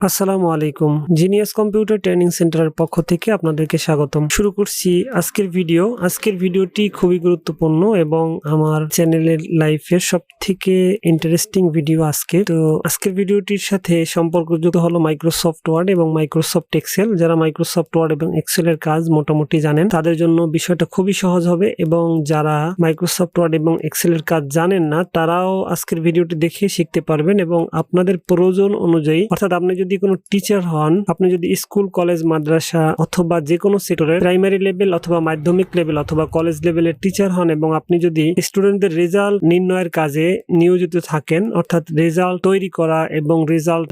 আসসালামু আলাইকুম। Genius computer training সেন্টারের পক্ষ থেকে আপনাদেরকে স্বাগতম। শুরু করছি আজকের ভিডিও। আজকের ভিডিওটি খুবই গুরুত্বপূর্ণ এবং আমার চ্যানেলের লাইফের সবথেকে ইন্টারেস্টিং ভিডিও আজকে। তো আজকের ভিডিওটির সাথে সম্পর্কযুক্ত হলো মাইক্রোসফট ওয়ার্ড এবং মাইক্রোসফট এক্সেল। যারা মাইক্রোসফট ওয়ার্ড এবং এক্সেলের কাজ মোটামুটি জানেন তাদের জন্য বিষয়টা খুবই সহজ হবে, এবং যারা মাইক্রোসফট ওয়ার্ড এবং এক্সেলের কাজ জানেন না তারাও আজকের ভিডিওটি দেখে শিখতে পারবেন এবং আপনাদের প্রয়োজন অনুযায়ী, অর্থাৎ আপনি যদি কোনো টিচার হন, আপনি যদি স্কুল, কলেজ, মাদ্রাসা অথবা যে কোনো সেক্টরে প্রাইমারি লেভেল অথবা মাধ্যমিক লেভেল অথবা কলেজ লেভেলের টিচার হন এবং আপনি যদি স্টুডেন্টদের রেজাল্ট নির্ণয়ের কাজে নিয়োজিত থাকেন, অর্থাৎ রেজাল্ট তৈরি করা এবং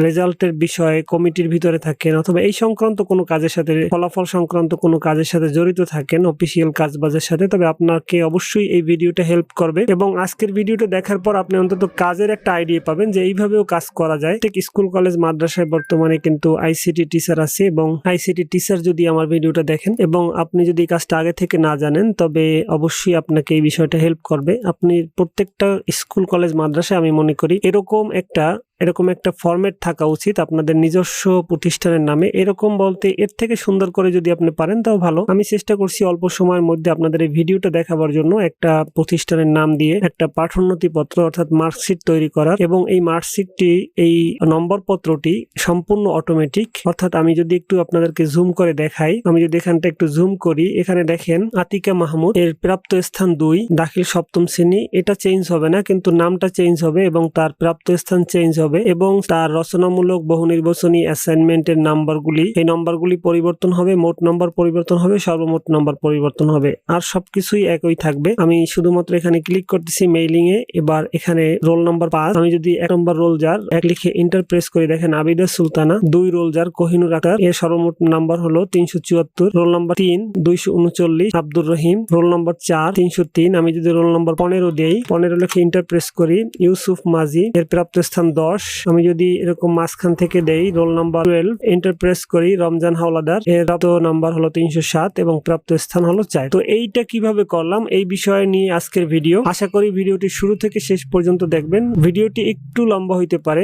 রেজাল্টের বিষয়ে কমিটির ভিতরে থাকেন অথবা এই সংক্রান্ত কোনো কাজের সাথে, ফলাফল সংক্রান্ত কোনো কাজের সাথে জড়িত থাকেন, অফিসিয়াল কাজবাজের সাথে, তবে আপনাকে অবশ্যই এই ভিডিওটা হেল্প করবে। এবং আজকের ভিডিওটা দেখার পর আপনি অন্তত কাজের একটা আইডিয়া পাবেন যে এইভাবেও কাজ করা যায়। ঠিক স্কুল, কলেজ, মাদ্রাসায় বর্তমানে কিন্তু আইসিটি টিচার আছে, এবং আইসিটি টিচার যদি আমার ভিডিওটা দেখেন এবং আপনি যদি এই কাজটা আগে থেকে না জানেন তবে অবশ্যই আপনাকে এই বিষয়টা হেল্প করবে। আপনি প্রত্যেকটা স্কুল, কলেজ, মাদ্রাসায় আমি মনে করি এরকম একটা ফরম্যাট থাকা উচিত আপনাদের নিজস্ব প্রতিষ্ঠানের নামে। এরকম বলতে এর থেকে সুন্দর করে যদি আপনি পারেন তাও ভালো। আমি চেষ্টা করছি অল্প সময়ের মধ্যে আপনাদের এই ভিডিওটা দেখাবার জন্য একটা প্রতিষ্ঠানের নাম দিয়ে একটা পাঠোন্নতি পত্র অর্থাৎ মার্কশিট তৈরি করার, এবং এই মার্কশিটটি, এই নম্বর পত্রটি সম্পূর্ণ অটোমেটিক। অর্থাৎ আমি যদি একটু আপনাদেরকে জুম করে দেখাই, আমি যদি এখানটা একটু জুম করি, এখানে দেখেন আতিকা মাহমুদ, এর প্রাপ্ত স্থান 2, দাখিল 7ম শ্রেণী। এটা চেঞ্জ হবে না, কিন্তু নামটা চেঞ্জ হবে এবং তার প্রাপ্ত স্থান চেঞ্জ হবে এবং তার রচনামূলক, বহু নির্বাচনী, অ্যাসাইনমেন্টের নাম্বারগুলি, এই নাম্বারগুলি পরিবর্তন হবে, মোট নাম্বার পরিবর্তন হবে, সর্বমোট নাম্বার পরিবর্তন হবে, আর সবকিছুই একই থাকবে। আমি শুধুমাত্র এখানে ক্লিক করতেছি মেইলিং এ। এবার এখানে রোল নাম্বার 5, আমি যদি 1 নম্বর রোল যার 1 লিখে এন্টার প্রেস করি, দেখেন আবিদা সুলতানা। 2 রোল যার কোহিনুর আকার, এর সর্বমোট নাম্বার হলো 374। Roll number 3 239 Abdur Rahim. Roll number 4 303। আমি যদি রোল নাম্বার 15 দেই, 15 লিখে এন্টার প্রেস করি, ইউসুফ মাজি, এর প্রাপ্ত স্থান 10। আমি যদি এরকম মাঝখান থেকে দেই, রোল নাম্বার 12 এন্টার প্রেস করি, রমজান হাওলাদার, এর প্রাপ্ত নাম্বার হলো 307 এবং প্রাপ্ত স্থান হলো 4। তো এইটা কিভাবে করলাম এই বিষয়ে নিয়ে আজকের ভিডিও। আশা করি ভিডিওটি শুরু থেকে শেষ পর্যন্ত দেখবেন। ভিডিওটি একটু লম্বা হইতে পারে,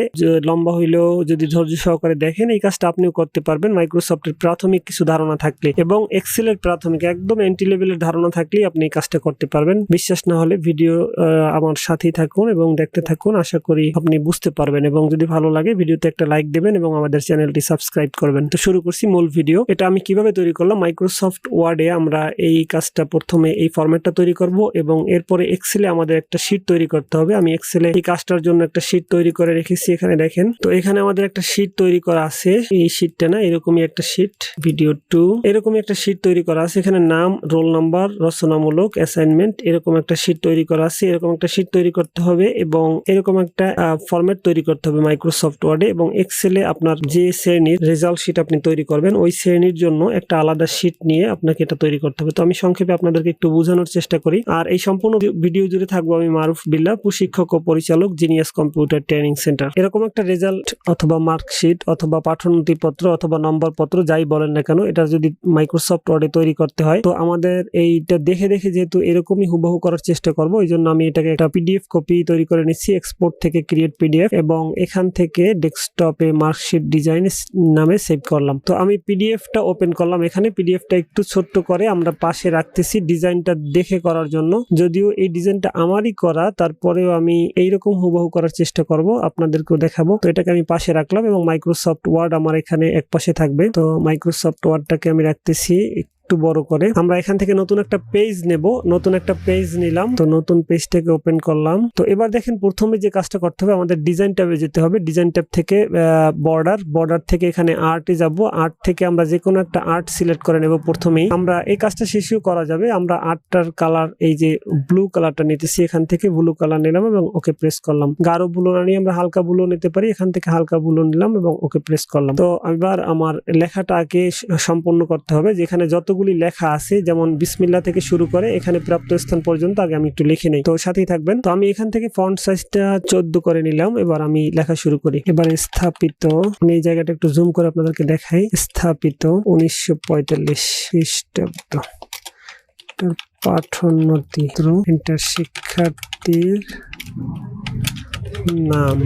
লম্বা হইলেও যদি ধৈর্য সহকারে দেখেন এই কাজটা আপনিও করতে পারবেন মাইক্রোসফটের প্রাথমিক কিছু ধারণা থাকলে, এবং এক্সেলের প্রাথমিক একদম এন্ট্রি লেভেলের ধারণা থাকলে আপনি এই কাজটা করতে পারবেন। বিশ্বাস না হলে ভিডিও আমার সাথেই থাকুন এবং দেখতে থাকুন, আশা করি আপনি বুঝতে পারবেন। এবং যদি ভালো লাগে ভিডিওতে একটা লাইক দেবেন এবং আমাদের চ্যানেলটি সাবস্ক্রাইব করবেন। তো শুরু করছি মূল ভিডিও। এটা আমি কিভাবে তৈরি করলাম। মাইক্রোসফট ওয়ার্ডে আমরা এই কাজটা প্রথমে এই ফরম্যাটটা তৈরি করব এবং এরপরে এক্সেলে আমাদের একটা শীট তৈরি করতে হবে। আমি এক্সেলে এই কাজটার জন্য একটা শীট তৈরি করে রেখেছি, এখানে দেখেন। তো এখানে আমাদের একটা শীট তৈরি করা আছে, এই শীটটা না, এরকমই একটা শীট, ভিডিও 2 এরকমই একটা শীট তৈরি করা আছে। এখানে নাম, রোল নাম্বার, রচনামূলক, অ্যাসাইনমেন্ট, এরকম একটা শীট তৈরি করা আছে। এরকম একটা শীট তৈরি করতে হবে এবং এরকম একটা ফরম্যাট তৈরি করতে হবে মাইক্রোসফট ওয়ার্ডে। এবং এক্সেলে আপনার যে শ্রেণীর রেজাল্ট শীট আপনি তৈরি করবেন ওই শ্রেণীর জন্য একটা আলাদা শীট নিয়ে আপনাকে এটা তৈরি করতে হবে। তো আমি সংক্ষেপে আপনাদেরকে একটু বোঝানোর চেষ্টা করি। আর এই সম্পূর্ণ ভিডিও জুড়ে থাকবো আমি মারুফ বিল্লাহ, প্রশিক্ষক ও পরিচালক, জিনিয়াস কম্পিউটার ট্রেনিং সেন্টার। এরকম একটা রেজাল্ট অথবা মার্কশিট অথবা পাঠোন্নতি পত্র অথবা নম্বর পত্র যাই বলেন না কেন, এটা যদি মাইক্রোসফট ওয়ার্ডে তৈরি করতে হয় তো আমাদের এইটা দেখে যেহেতু এরকমই হুবহু করার চেষ্টা করবো, এই জন্য আমি এটাকে একটা পিডিএফ কপি তৈরি করে নিচ্ছি, এক্সপোর্ট থেকে ক্রিয়েট পিডিএফ, এবং এখান থেকে ডেস্কটপে মার্কশিট ডিজাইন নামে সেভ করলাম। তো আমি পিডিএফটা ওপেন করলাম। এখানে পিডিএফটা একটু ছোট্ট করে আমরা পাশে রাখতেছি ডিজাইনটা দেখে করার জন্য। যদিও এই ডিজাইনটা আমারই করা, তারপরেও আমি এইরকম হুবহু করার চেষ্টা করব, আপনাদেরকেও দেখাবো। তো এটাকে আমি পাশে রাখলাম এবং মাইক্রোসফট ওয়ার্ড আমার এখানে এক পাশে থাকবে। তো মাইক্রোসফট ওয়ার্ডটাকে আমি রাখতেছি একটু বড় করে। আমরা এখান থেকে নতুন একটা পেজ নেব, নতুন একটা পেজ নিলাম। তো নতুন পেজটাকে ওপেন করলাম। তো এবার দেখেন প্রথমে যে কাজটা করতে হবে, আমাদের ডিজাইন ট্যাবে যেতে হবে। ডিজাইন ট্যাব থেকে বর্ডার থেকে এখানে আর্টে যাব। আর্ট থেকে আমরা যে কোনো একটা আর্ট সিলেক্ট করে নেব। প্রথমেই আমরা এই কাজটা শেষেও করা যাবে। আমরা আর্টটার কালার, এই যে ব্লু কালারটা নিতেছি, এখান থেকে ব্লু কালার নিলাম এবং ওকে প্রেস করলাম। গাঢ় ব্লু না নিয়ে আমরা হালকা ব্লু নিতে পারি, এখান থেকে হালকা ব্লু নিলাম এবং ওকে প্রেস করলাম। তো এবার আমার লেখাটা আগে সম্পূর্ণ করতে হবে। যেখানে যতগুলি লেখা আছে, যেমন বিসমিল্লাহ থেকে শুরু করে এখানে প্রাপ্ত স্থান পর্যন্ত আগে আমি একটু লিখে নেই। তো সাথেই থাকবেন। তো আমি এখান থেকে ফন্ট সাইজটা 14 করে নিলাম। এবার আমি লেখা শুরু করি। এবার স্থাপিত, আমি এই জায়গাটা একটু জুম করে আপনাদেরকে দেখাই। স্থাপিত 1945 খ্রিস্টাব্দ, পাঠোন্নতি, ইন্টার শিক্ষার্থীর নাম,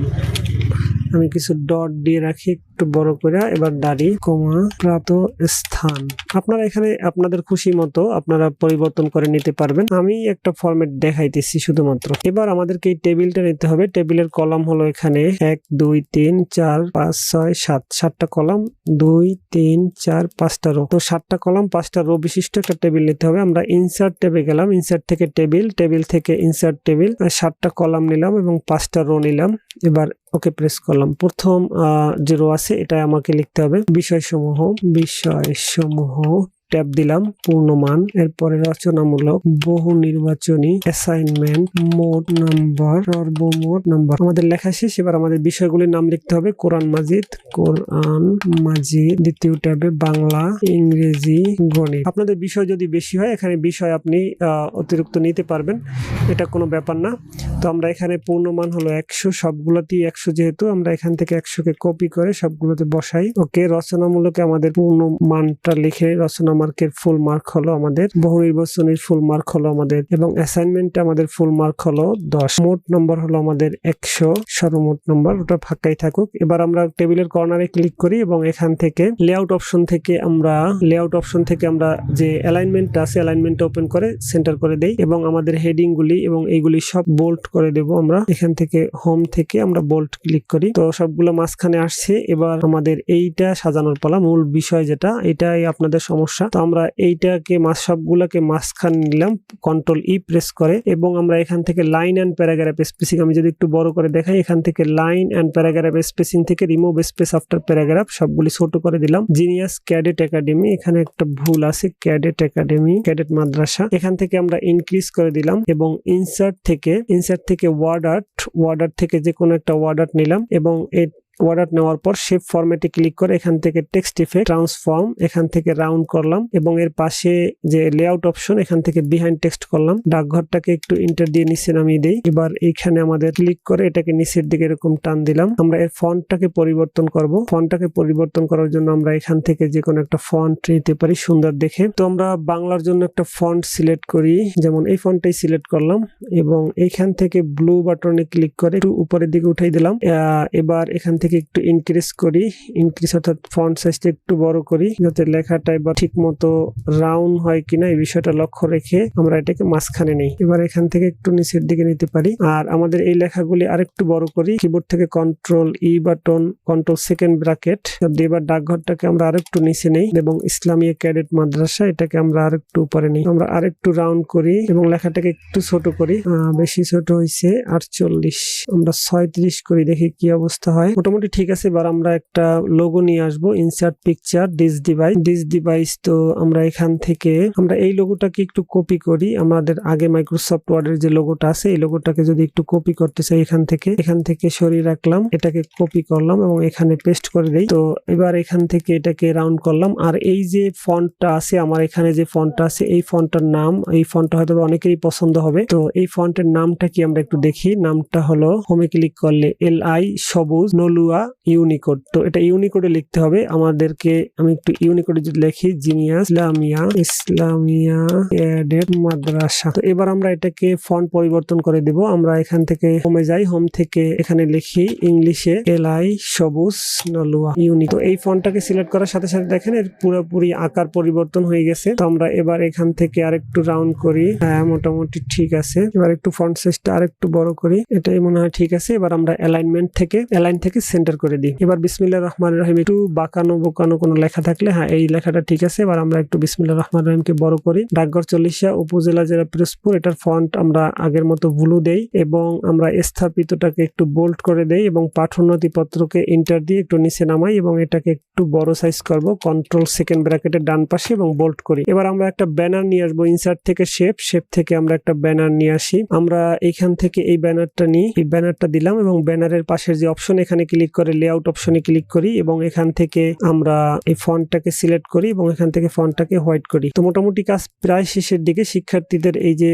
আমি কিছু ডট দিয়ে রাখি একটু বড় করে এবার দাড়ি কমা প্রাপ্ত স্থান। আপনারা এখানে আপনাদের খুশি মতো আপনারা পরিবর্তন করে নিতে পারবেন। আমি একটা ফরম্যাট দেখাইতেছি শুধুমাত্র। এবার আমাদেরকে এই টেবিলটা নিতে হবে। টেবিলের কলাম হলো এখানে 1 2 3 4 5 6 7 7টা কলাম, 2 3 4 5টা রো। তো 7টা কলাম 5টা রো বিশিষ্ট একটা টেবিল নিতে হবে। আমরা ইনসার্ট ট্যাবে গেলাম, ইনসার্ট থেকে টেবিল, টেবিল থেকে ইনসার্ট টেবিল, 7টা কলাম নিলাম এবং 5টা রো নিলাম। এবার ওকে প্রেস করলাম। প্রথম যে রো আছে এটা আমাকে লিখতে হবে বিষয়সমূহ, বিষয়সমূহ ট্যাব দিলাম পূর্ণমান, এরপরে রচনামূলক, বহু নির্বাচনী, অ্যাসাইনমেন্ট, মোট নাম্বার, সর্বমোট নাম্বার। আমাদের লেখা শেষ। এবার আমাদের বিষয়গুলির নাম লিখতে হবে কোরআন মাজিদ, কোরআন মাজিদ। দ্বিতীয় ট্যাবে বাংলা, ইংরেজি, গণিত। আপনাদের বিষয় যদি বেশি হয় এখানে বিষয় আপনি অতিরিক্ত নিতে পারবেন, এটা কোনো ব্যাপার না। তো আমরা এখানে পূর্ণমান হলো 100, সবগুলোতেই 100 যেহেতু আমরা এখান থেকে 100কে কপি করে সবগুলোতে বসাই। ওকে, রচনামূলকে আমাদের পূর্ণ মানটা লিখে রচনা মার্কের ফুল মার্ক হলো আমাদের, বহু নির্বাচনীর ফুল মার্ক হলো আমাদের, এবং অ্যাসাইনমেন্টে আমাদের ফুল মার্ক হলো 10। মোট নম্বর হলো আমাদের 100, সর্বমোট নম্বর ওটা ফাঁকাই থাকুক। এবার আমরা টেবিলের কর্নারে ক্লিক করি এবং এখান থেকে লেআউট অপশন থেকে আমরা যে অ্যালাইনমেন্ট আছে অ্যালাইনমেন্ট ওপেন করে সেন্টার করে দেই এবং আমাদের হেডিং গুলি এবং এইগুলি সব বোল্ড করে দেব। আমরা এখান থেকে হোম থেকে আমরা বোল্ড ক্লিক করি, তো সবগুলো মাঝখানে আসছে। এবার আমাদের এইটা সাজানোর পালা, মূল বিষয় যেটা, এটাই আপনাদের সমস্যা। তো আমরা এইটাকে সবগুলোকে মাঝখানে নিলাম কন্ট্রোল ই প্রেস করে, এবং আমরা এখান থেকে লাইন এন্ড প্যারাগ্রাফ স্পেসিং, আমি যদি একটু বড় করে দেখাই, এখান থেকে লাইন এন্ড প্যারাগ্রাফ স্পেসিং থেকে রিমুভ স্পেস আফটার প্যারাগ্রাফ সবগুলি ছোট করে দিলাম। জিনিয়াস ক্যাডেট একাডেমি, এখানে একটা ভুল আছে, ক্যাডেট একাডেমি, ক্যাডেট মাদ্রাসা, এখান থেকে আমরা ইনক্রিজ করে দিলাম। এবং ইনসার্ট থেকে ওয়ার্ড আর্ট থেকে যে কোনো একটা ওয়ার্ড আর্ট নিলাম এবং ওয়ার্ড আর্ট নেওয়ার পর শেপ ফরম্যাটে ক্লিক করে এখান থেকে টেক্সট ইফেক্ট, ট্রান্সফর্ম, এখান থেকে রাউন্ড করলাম এবং এর পাশে যে লেআউট অপশন এখান থেকে বিহাইন্ড টেক্সট করলাম। ডাকঘরটাকে একটু ইন্টার দিয়ে নিচে নামিয়ে দেই। এবার এইখানে আমাদের ক্লিক করে এটাকে নিচের দিকে এরকম টান দিলাম। আমরা এর ফন্টটাকে পরিবর্তন করব। ফন্টটাকে পরিবর্তন করার জন্য আমরা এখান থেকে যে কোনো একটা ফন্ট নিতে পারি সুন্দর দেখে। তো আমরা বাংলার জন্য একটা ফন্ট সিলেক্ট করি, যেমন এই ফন্টটাই সিলেক্ট করলাম এবং এইখান থেকে ব্লু বাটনে ক্লিক করে একটু উপরের দিকে উঠাই দিলাম। এবার এখান থেকে একটু ইনক্রিজ করি, অর্থাৎ ফন্ট সাইজটা একটু বড় করি যাতে লেখাটা এবার ঠিক মতো রাউন্ড হয় কিনা এই বিষয়টা লক্ষ্য রেখে আমরা এটাকে মাঝখানে নেই। এবার এখান থেকে একটু নিচের দিকে নিতে পারি। আর আমাদের এই লেখাগুলি আরেকটু বড় করি, কিবোর্ড থেকে কন্ট্রোল ই বাটন, কন্ট্রোল সেকেন্ড ব্র্যাকেট। এবার ডাকঘরটাকে আমরা আরেকটু নিচে নেই এবং ইসলামিয়া ক্যাডেট মাদ্রাসা এটাকে আমরা আরেকটু উপরে নেই। আমরা আরেকটু রাউন্ড করি এবং লেখাটাকে একটু ছোট করি, বেশি ছোট হয়েছে 48, আমরা 36 করি, দেখি কি অবস্থা হয়। মোটামুটি ঠিক আছে। এবার আমরা একটা লোগো নিয়ে আসবো, ইনসার্ট পিকচার, দিস ডিভাইস। তো আমরা এখান থেকে আমরা এই লোগোটাকে একটু কপি করি। আমাদের আগে মাইক্রোসফট ওয়ার্ডের যে লোগোটা আছে এই লোগোটাকে যদি একটু কপি করতে চাই এখান থেকে সরিয়ে রাখলাম, এটাকে কপি করলাম এবং এখানে পেস্ট করে দেই। তো এবার এখান থেকে এটাকে রাউন্ড করলাম। আর এই যে ফন্টটা আছে, আমার এখানে যে ফন্টটা আছে এই ফন্টটার নাম, এই ফন্টটা হয়তো অনেকেরই পছন্দ হবে। তো এই ফন্টের নামটা কি আমরা একটু দেখি। নামটা হলো, হোমে ক্লিক করলে LI সবুজ নলুয়া ইউনিকোড। তো এটা ইউনিকোডে লিখতে হবে আমাদেরকে। আমি একটু ইউনিকোডে যদি লিখি ইসলামিয়া ক্যাডেট মাদ্রাসা। তো এবার আমরা এটাকে ফন্ট পরিবর্তন করে দেব। আমরা এখান থেকে হোমে যাই, হোম থেকে এখানে লিখি ইংলিশে LI সবুজ নলুয়া ইউনিক। তো এই ফন্টটাকে সিলেক্ট করার সাথে সাথে দেখেন এর পুরোপুরি আকার পরিবর্তন হয়ে গেছে। তো আমরা এবার এখান থেকে আরেকটু রাউন্ড করি, হ্যাঁ মোটামুটি ঠিক আছে। এবার একটু ফন্ট সাইজটা আরেকটু বড় করি, এটাই মনে হয় ঠিক আছে। এবার আমরা অ্যালাইন থেকে সেন্টার করে দিই। এবার বিসমিল্লাহির রহমানির রহিম, একটু বাঁকানো বোকানো কোনো লেখা থাকলে, হ্যাঁ এই লেখাটা ঠিক আছে। এবার আমরা একটু বিসমিল্লাহির রহমানির রহিমকে বড় করি। ডাকঘর 40 উপজেলা জেলা পিরোজপুর, এটার ফন্ট আমরা আগের মতো ব্লু দেই এবং আমরা স্থাপিতটাকে একটু বোল্ড করে দেই এবং পাঠোন্নতি পত্রকে ইন্টার দিয়ে একটু নিচে নামাই এবং এটাকে একটু বড় সাইজ করব, কন্ট্রোল সেকেন্ড ব্র্যাকেটের ডান পাশে এবং বোল্ড করি। এবার আমরা একটা ব্যানার নিয়ে আসবো, ইনসার্ট থেকে শেপ থেকে আমরা একটা ব্যানার নিয়ে আসি। আমরা এখান থেকে এই ব্যানারটা নিই, এই ব্যানারটা দিলাম এবং ব্যানারের পাশের যে অপশন এখানে ক্লিক করে লেআউট অপশনে ক্লিক করি এবং এখান থেকে আমরা এই ফন্টটাকে সিলেক্ট করি এবং এখান থেকে ফন্টটাকে হোয়াইট করি। তো মোটামুটি কাজ প্রায় শেষের দিকে। শিক্ষার্থীদের এই যে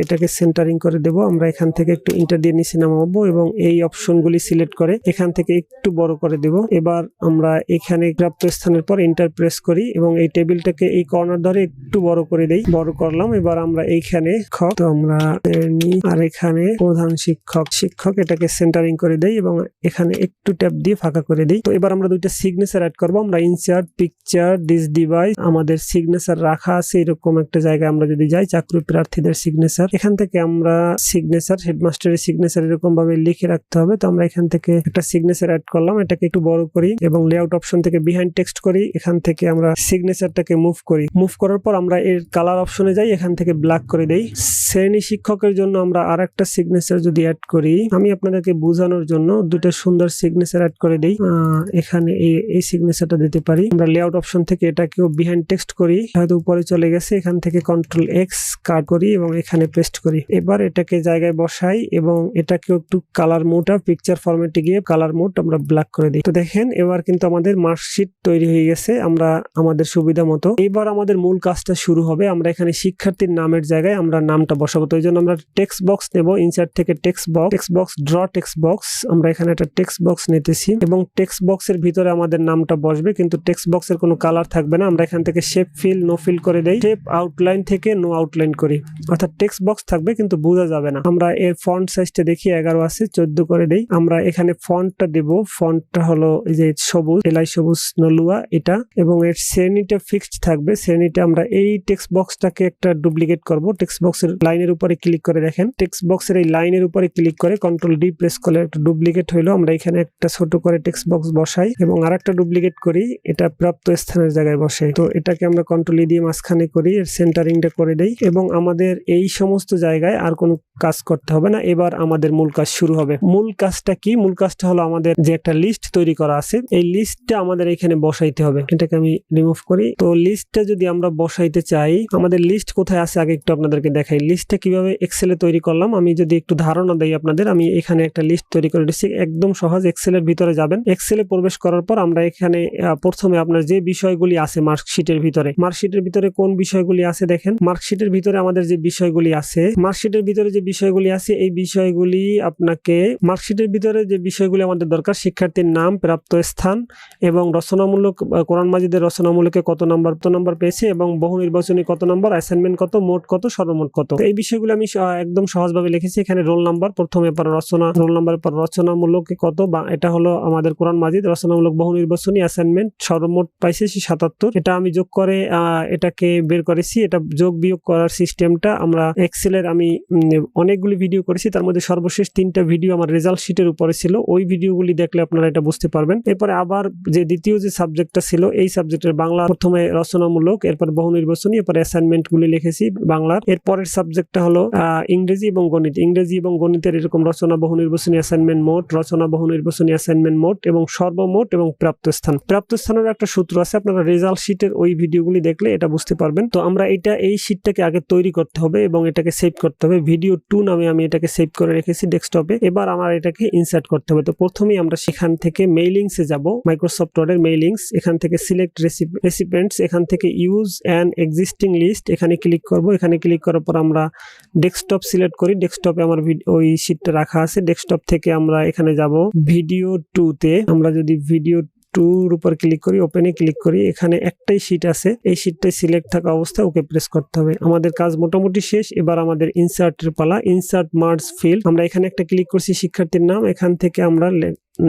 এটাকে সেন্টারিং করে দেব। আমরা এখান থেকে একটু ইন্টার দিয়ে নিচে নামাবো এবং এই অপশনগুলি সিলেক্ট করে এখান থেকে একটু বড় করে দেব। এবার আমরা এখানে প্রাপ্ত স্থানের পর এন্টার প্রেস করি এবং এই টেবিলটাকে এই কর্নার ধরে একটু বড় করে দেই, বড় করলাম। এবার আমরা এইখানে তো আমরা আর এখানে প্রধান শিক্ষক এটাকে সেন্টারিং করে দেই এবং এখানে একটু একটু ট্যাপ দিয়ে ফাঁকা করে দিই। তো এবার আমরা দুইটা সিগনেচার অ্যাড করবো। আমরা ইনসার্ট পিকচার দিস ডিভাইস, আমাদের সিগনেচার রাখা আছে এরকম একটা জায়গায় আমরা যদি যাই, চাকরি প্রার্থীদের সিগনেচার, এখান থেকে আমরা সিগনেচার হেডমাস্টারের সিগনেচার এরকম ভাবে লিখে রাখতে হবে। তো আমরা এখান থেকে একটা সিগনেচার অ্যাড করলাম, এটাকে একটু বড় করি এবং লেআউট অপশন থেকে বিহাইন্ড টেক্সট করি। এখান থেকে আমরা সিগনেচারটাকে মুভ করি। মুভ করার পর আমরা এর কালার অপশনে যাই, এখান থেকে ব্ল্যাক করে দেই। শ্রেণী শিক্ষকের জন্য আমরা আর একটা সিগনেচার যদি অ্যাড করি, আমি আপনাদেরকে বোঝানোর জন্য দুটো সুন্দর সিগনেচার অ্যাড করে দেই। এখানে এই সিগনেচারটা দিতে পারি। আমরা লেআউট অপশন থেকে এটাকেও বিহাইন্ড টেক্সট করি, হয়তো উপরে চলে গেছে, এখান থেকে কন্ট্রোল এক্স কাট করি এবং এখানে পেস্ট করি। এবার এটাকে জায়গায় বসাই এবং এটাকেও একটু কালার মোড পিকচার ফরম্যাটে গিয়ে কালার মোড আমরা ব্ল্যাক করে দিই। তো দেখেন এবার কিন্তু আমাদের মার্কশিট তৈরি হয়ে গেছে আমরা আমাদের সুবিধা মতো। এবার আমাদের মূল কাজটা শুরু হবে। আমরা এখানে শিক্ষার্থীর নামের জায়গায় আমরা নামটা বসাবো। তো এই জন্য আমরা টেক্সট বক্স নেব, ইনসার্ট থেকে text box draw text box, আমরা এখানে একটা টেক্সট বক্স নিতেছি এবং টেক্সট বক্সের ভিতরে আমাদের নামটা বসবে, কিন্তু টেক্সট বক্সের কোনো কালার থাকবে না। আমরা এখান থেকে শেপ ফিল নো ফিল করে দেই, শেপ আউটলাইন থেকে নো আউটলাইন করি, অর্থাৎ টেক্সট বক্স থাকবে কিন্তু বোঝা যাবে না। আমরা এর ফন্ট সাইজটা দেখি 11 আছে, 14 করে দেই। আমরা এখানে ফন্টটা দেব, ফন্টটা হলো এই যে সবুজ, এলাই সবুজ নলুয়া এটা, এবং এর শ্রেণীটা ফিক্সড থাকবে। শ্রেণীটা আমরা এই টেক্সট বক্সটাকে একটা ডুপ্লিকেট করব। টেক্সট বক্সের লাইনের উপরে ক্লিক করে দেখেন, টেক্সট বক্সের এই লাইনের উপরে ক্লিক করে কন্ট্রোল ডি প্রেস করলে একটা ডুপ্লিকেট হইলো। আমরা এখানে একটা ছোট করে টেক্সট বক্স বসাই এবং আরেকটা ডুপ্লিকেট করি, এটা প্রাপ্ত স্থানের জায়গায় বসে। তো এটাকে আমরা কন্ট্রোল ই দিয়ে মাঝখানে করি, এর সেন্টারিংটা করে দেই এবং আমাদের এই সমস্ত জায়গায় আর কোনো কাজ করতে হবে না। এবার আমাদের মূল কাজ শুরু হবে। মূল কাজটা কি? মূল কাজটা হলো আমাদের যে একটা লিস্ট তৈরি করা আছে, এই লিস্টটা আমাদের এখানে বসাইতে হবে। এটাকে আমি রিমুভ করি। তো লিস্টটা যদি আমরা বসাইতে চাই, আমাদের লিস্ট কোথায় আছে আগে একটু আপনাদেরকে দেখাই। লিস্টটা কিভাবে এক্সেলে তৈরি করলাম আমি যদি একটু ধারণা দেই আপনাদের, আমি এখানে একটা লিস্ট তৈরি করে দিচ্ছি, একদম সহজ। এক্সেলের ভিতরে যাবেন, এক্সেলে প্রবেশ করার পর আমরা এখানে প্রথমে আপনার যে বিষয়গুলি আছে মার্কশিটের ভিতরে কোন বিষয়গুলি আছে দেখেন। মার্কশিটের ভিতরে আমাদের যে বিষয়গুলি আছে, মার্কশিটের ভিতরে যে বিষয়গুলি আছে এই বিষয়গুলি আপনাকে, মার্কশিটের ভিতরে যে বিষয়গুলি আমাদের দরকার, শিক্ষার্থীর নাম, প্রাপ্ত স্থান এবং রচনামূলক, কোরআন মাজিদের রচনামূলকে কত নম্বর পেয়েছে এবং বহু নির্বাচনী কত নম্বর, অ্যাসাইনমেন্ট কত, মোট কত, সর্বমোট কত। এই বিষয়গুলো আমি একদম সহজভাবে লিখেছি। এখানে রোল নাম্বার প্রথমে, পর রচনা, রোল নাম্বারের পর রচনামূলকে কত, বা এটা হলো আমাদের কোরআন মাজিদ, রচনামূলক বহু নির্বাচনী, অ্যাসাইনমেন্ট সর্বমোট পাইছে 77। এটা আমি যোগ করে এটাকে বের করেছি। এটা যোগ বিয়োগ করার সিস্টেমটা আমরা এক্সেলের আমি অনেকগুলি ভিডিও করেছি, তার মধ্যে সর্বশেষ 3টা ভিডিও আমার রেজাল্ট শিটের উপরে ছিল, ওই ভিডিওগুলি দেখলে আপনারা এটা বুঝতে পারবেন। এরপরে আবার যে দ্বিতীয় যে সাবজেক্টটা ছিল, এই সাবজেক্টের বাংলা প্রথমে রচনামূলক, এরপর বহু নির্বাচনী, এরপর অ্যাসাইনমেন্ট গুলি লিখেছি বাংলার। এরপরের সাবজেক্টটা হলো ইংরেজি এবং গণিত। ইংরেজি এবং গণিতের এরকম রচনা, বহু নির্বাচনী, অ্যাসাইনমেন্ট মোট, রচনা, বহু নির্বাচনী, অ্যাসাইনমেন্ট মোট এবং সর্বমোট এবং প্রাপ্ত স্থান। প্রাপ্ত স্থানের একটা সূত্র আছে, আপনারা রেজাল্ট শিটের ওই ভিডিওগুলি দেখলে এটা বুঝতে পারবেন। তো আমরা এই শিটটাকে আগে তৈরি করতে হবে এবং এটাকে সেভ করতে হবে। ভিডিও 2 নামে আমি এটাকে সেভ করে রেখেছি ডেস্কটপে। এবার আমার এটাকে ইনসার্ট করতে হবে। তো প্রথমেই আমরা সেখান থেকে মেইলিংসে যাব, মাইক্রোসফট ওয়ার্ডের মেইলিংস, এখান থেকে সিলেক্ট রেসিপিয়েন্টস, এখান থেকে ইউজ অ্যান এক্সিস্টিং লিস্ট, এখানে ক্লিক করব। এখানে ক্লিক করার পর আমরা ডেস্কটপ সিলেক্ট করি, ডেস্কটপে আমার ওই শিটটা রাখা আছে। ডেস্কটপ থেকে আমরা এখানে যাব ভিডিও 2-তে, আমরা যদি ভিডিও 2-র উপর ক্লিক করি, ওপেনে ক্লিক করি, এখানে একটাই শিট আছে, এই শিটটাই সিলেক্ট থাকা অবস্থায় ওকে প্রেস করতে হবে। আমাদের কাজ মোটামুটি শেষ। এবার আমাদের ইনসার্টের পালা, ইনসার্ট মার্জ ফিল্ড। আমরা এখানে একটা ক্লিক করছি, শিক্ষার্থীর নাম, এখান থেকে আমরা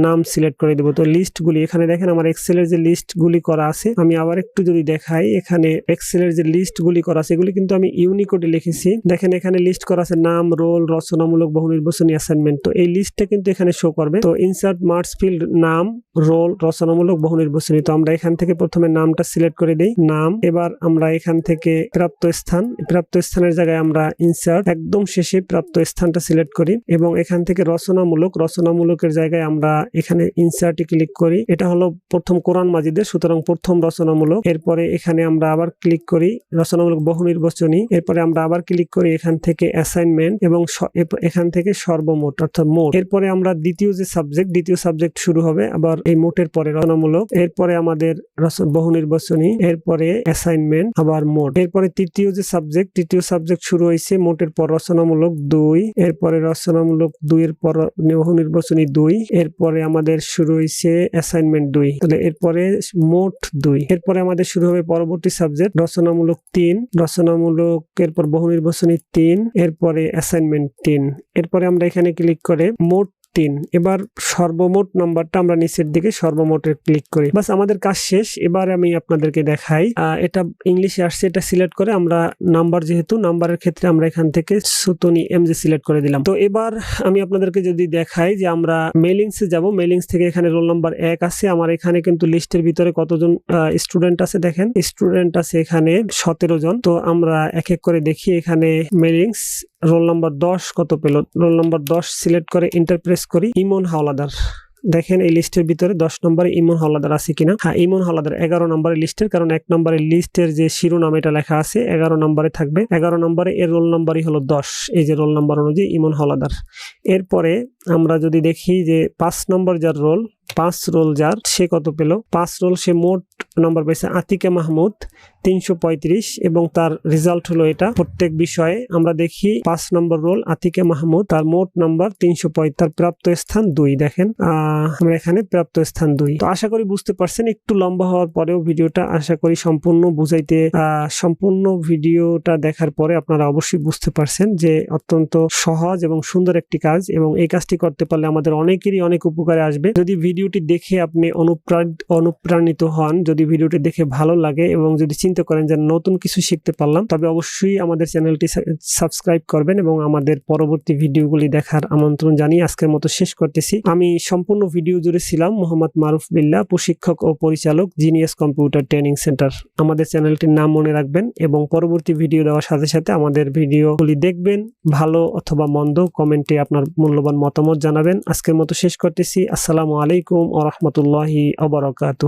নাম সিলেক্ট করে দেবো। তো লিস্টগুলি এখানে দেখেন, আমার এক্সেলের যে লিস্টগুলি করা আছে, আমি আবার একটু যদি দেখাই, এখানে এক্সেলের যে লিস্টগুলি করা আছে এগুলি কিন্তু আমি ইউনিকোডে লিখেছি। দেখেন এখানে লিস্ট করা আছে নাম, রোল, রচনামূলক, বহু নির্বাচনী, অ্যাসাইনমেন্ট। তো এই লিস্টটা কিন্তু এখানে শো করবে। তো ইনসার্ট মার্জ ফিল্ড, নাম, রোল, রচনামূলক, বহু নির্বাচনী। তো আমরা এখান থেকে প্রথমে নামটা সিলেক্ট করে দেই, নাম। এবার আমরা এখান থেকে প্রাপ্ত স্থানের জায়গায় আমরা ইনসার্ট, একদম শেষে প্রাপ্ত স্থানটা সিলেক্ট করি এবং এখান থেকে রচনামূলকের জায়গায় আমরা এখানে ইনসার্টে ক্লিক করি। এটা হলো প্রথম কোরআন মাজিদের, সুতরাং প্রথম রচনামূলক। এরপরে এখানে আমরা আবার ক্লিক করি রচনামূলক, বহু নির্বাচনী। এরপরে আমরা আবার ক্লিক করি এখান থেকে অ্যাসাইনমেন্ট এবং এখান থেকে সর্বমোট অর্থাৎ মোট। এরপরে আমরা দ্বিতীয় সাবজেক্ট শুরু হবে আবার এই মোটের পরে রচনামূলক, এরপরে আমাদের বহু নির্বাচনী, এরপরে অ্যাসাইনমেন্ট, আবার মোট। এরপরে তৃতীয় সাবজেক্ট শুরু হয়েছে মোটের পর রচনামূলক 2, এরপরে রচনামূলক 2 এর পর বহু নির্বাচনী 2, এরপরে আমাদের শুরু হয়েছে অ্যাসাইনমেন্ট 2, তাহলে এরপরে মোট 2। এরপরে আমাদের শুরু হবে পরবর্তী সাবজেক্ট রচনামূলক 3, রচনামূলক এরপর বহু নির্বাচনী 3, এরপরে অ্যাসাইনমেন্ট 3। এরপরে আমরা এখানে ক্লিক করে মোট 3। এবার সর্বমোট নাম্বারটা আমরা নিচের দিকে সর্বমোটে ক্লিক করি। বাস আমাদের কাজ শেষ। এবার আমি আপনাদেরকে দেখাই, এটা ইংলিশে আসছে, এটা সিলেক্ট করে আমরা নাম্বার, যেহেতু নাম্বারের ক্ষেত্রে আমরা এখান থেকে সুতনি এমজি সিলেক্ট করে দিলাম। তো এবার আমি আপনাদেরকে যদি দেখাই যে আমরা মেইলিংসে যাব, মেইলিংস থেকে এখানে রোল নাম্বার 1 আছে। আমার এখানে কিন্তু লিস্টের ভিতরে কতজন স্টুডেন্ট আছে দেখেন, স্টুডেন্ট আছে এখানে 17 জন। তো আমরা এক এক করে দেখি। এখানে মেইলিংস রোল নাম্বার 10 কত পেল, রোল নাম্বার 10 সিলেক্ট করে এন্টার প্রেস করি। ইমন হাওলাদার, দেখেন এই লিস্টের ভিতরে 10 নম্বরে ইমন হাওলাদার আছে কিনা। হ্যাঁ, ইমন হাওলাদার 11 নম্বরের লিস্টের, কারণ 1 নম্বরের লিস্টের যে শিরোনাম এটা লেখা আছে 11 নম্বরে থাকবে। 11 নম্বরে এর রোল নাম্বারই হলো 10, এই যে রোল নাম্বার অনুযায়ী ইমন হাওলাদার। এরপরে আমরা যদি দেখি যে 5 নম্বর যার রোল, 5 রোল যার, সে কত পেল, 5 রোল সে মোট নাম্বার পাইছে আতিকা মাহমুদ 335, এবং তার রেজাল্ট হলো এটা। প্রত্যেক বিষয়ে আমরা দেখি 5 নম্বর রোল আতিকা মাহমুদ, তার মোট নাম্বার 335, তার প্রাপ্ত স্থান 2। দেখেন আমরা এখানে প্রাপ্ত স্থান 2। তো আশা করি বুঝতে পারছেন। একটু লম্বা হওয়ার পরেও ভিডিওটা আশা করি সম্পূর্ণ বুঝাইতে, সম্পূর্ণ ভিডিওটা দেখার পরে আপনারা অবশ্যই বুঝতে পারছেন যে অত্যন্ত সহজ এবং সুন্দর একটি কাজ, এবং এই কাজটি করতে পারলে আমাদের অনেকেরই অনেক উপকারে আসবে। যদি ভিডিওটি দেখে আপনি অনুপ্রাণিত হন, যদি ভিডিওটি দেখে ভালো লাগে এবং যদি চিন্তা করেন যে নতুন কিছু শিখতে পারলাম, তবে অবশ্যই আমাদের চ্যানেলটি সাবস্ক্রাইব করবেন এবং আমাদের পরবর্তী ভিডিওগুলি দেখার আমন্ত্রণ জানিয়ে আজকের মতো শেষ করতেছি। আমি সম্পূর্ণ ভিডিও জুড়ে ছিলাম মোহাম্মদ মারুফ বিল্লাহ, প্রশিক্ষক ও পরিচালক, জিনিয়াস কম্পিউটার ট্রেনিং সেন্টার। আমাদের চ্যানেলটির নাম মনে রাখবেন এবং পরবর্তী ভিডিও দেওয়ার সাথে সাথে আমাদের ভিডিওগুলি দেখবেন। ভালো অথবা মন্দ কমেন্টে আপনার মূল্যবান মতামত জানাবেন। আজকের মতো শেষ করতেছি। আসসালামু আলাইকুম ওয়া রাহমাতুল্লাহি ওয়া বারাকাতুহু।